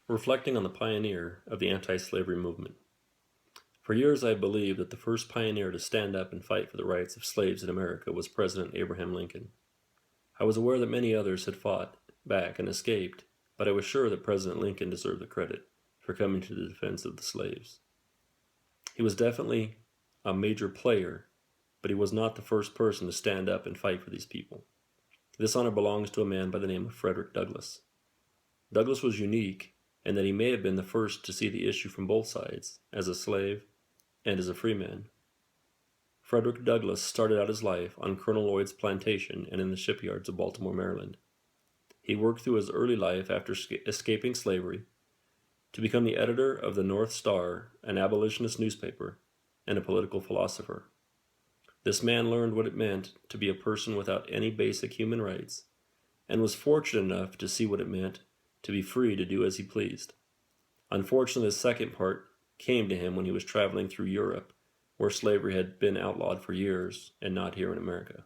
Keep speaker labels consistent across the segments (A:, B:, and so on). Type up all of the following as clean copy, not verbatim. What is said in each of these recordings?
A: Reflecting on the pioneer of the anti-slavery movement. For years I believed that the first pioneer to stand up and fight for the rights of slaves in America was President Abraham Lincoln. I was aware that many others had fought back and escaped, but I was sure that President Lincoln deserved the credit for coming to the defense of the slaves. He was definitely a major player, but he was not the first person to stand up and fight for these people. This honor belongs to a man by the name of Frederick Douglass. Douglass was unique in that he may have been the first to see the issue from both sides, as a slave and as a free man. Frederick Douglass started out his life on Colonel Lloyd's plantation and in the shipyards of Baltimore, Maryland. He worked through his early life after escaping slavery to become the editor of the North Star, an abolitionist newspaper, and a political philosopher. This man learned what it meant to be a person without any basic human rights, and was fortunate enough to see what it meant to be free to do as he pleased. Unfortunately, the second part came to him when he was traveling through Europe, where slavery had been outlawed for years, and not here in America.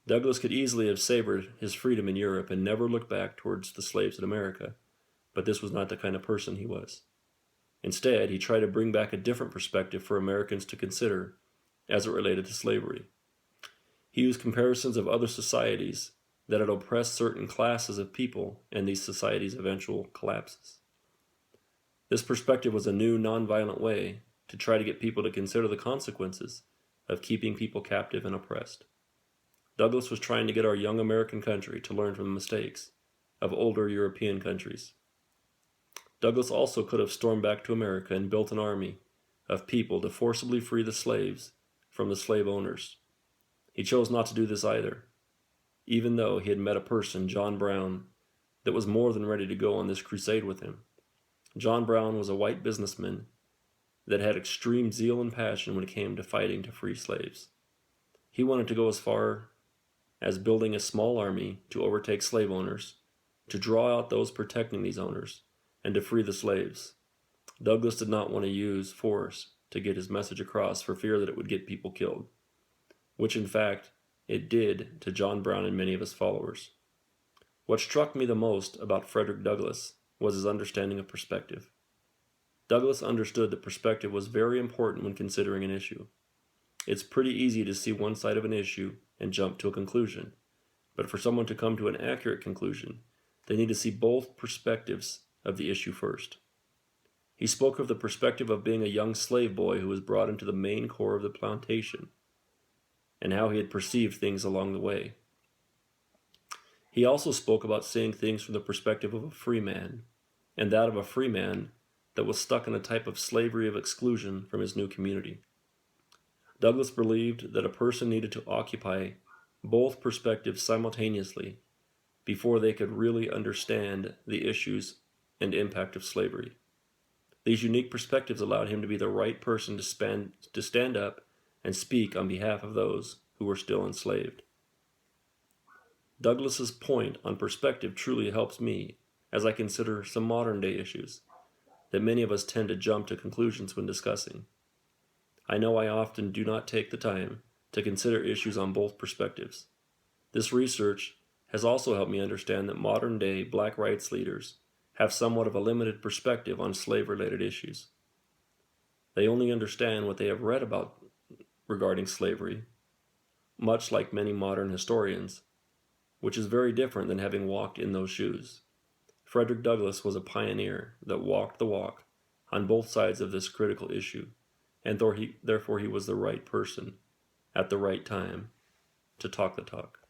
A: Douglass could easily have savored his freedom in Europe and never looked back towards the slaves in America, but this was not the kind of person he was. Instead, he tried to bring back a different perspective for Americans to consider as it related to slavery. He used comparisons of other societies that had oppressed certain classes of people and these societies' eventual collapses. This perspective was a new, nonviolent way to try to get people to consider the consequences of keeping people captive and oppressed. Douglass was trying to get our young American country to learn from the mistakes of older European countries. Douglass also could have stormed back to America and built an army of people to forcibly free the slaves from the slave owners. He chose not to do this either, even though he had met a person, John Brown, that was more than ready to go on this crusade with him. John Brown was a white businessman that had extreme zeal and passion when it came to fighting to free slaves. He wanted to go as far as building a small army to overtake slave owners, to draw out those protecting these owners, and to free the slaves. Douglass did not want to use force to get his message across for fear that it would get people killed, which in fact it did to John Brown and many of his followers. What struck me the most about Frederick Douglass was his understanding of perspective. Douglass understood that perspective was very important when considering an issue. It's pretty easy to see one side of an issue and jump to a conclusion, but for someone to come to an accurate conclusion, they need to see both perspectives of the issue first. He spoke of the perspective of being a young slave boy who was brought into the main core of the plantation, and how he had perceived things along the way. He also spoke about seeing things from the perspective of a free man, and that of a free man that was stuck in a type of slavery of exclusion from his new community. Douglass believed that a person needed to occupy both perspectives simultaneously before they could really understand the issues and impact of slavery. These unique perspectives allowed him to be the right person to stand up and speak on behalf of those who were still enslaved. Douglass's point on perspective truly helps me as I consider some modern-day issues that many of us tend to jump to conclusions when discussing. I know I often do not take the time to consider issues on both perspectives. This research has also helped me understand that modern-day black rights leaders have somewhat of a limited perspective on slave-related issues. They only understand what they have read about regarding slavery, much like many modern historians, which is very different than having walked in those shoes. Frederick Douglass was a pioneer that walked the walk on both sides of this critical issue, and therefore he was the right person at the right time to talk the talk.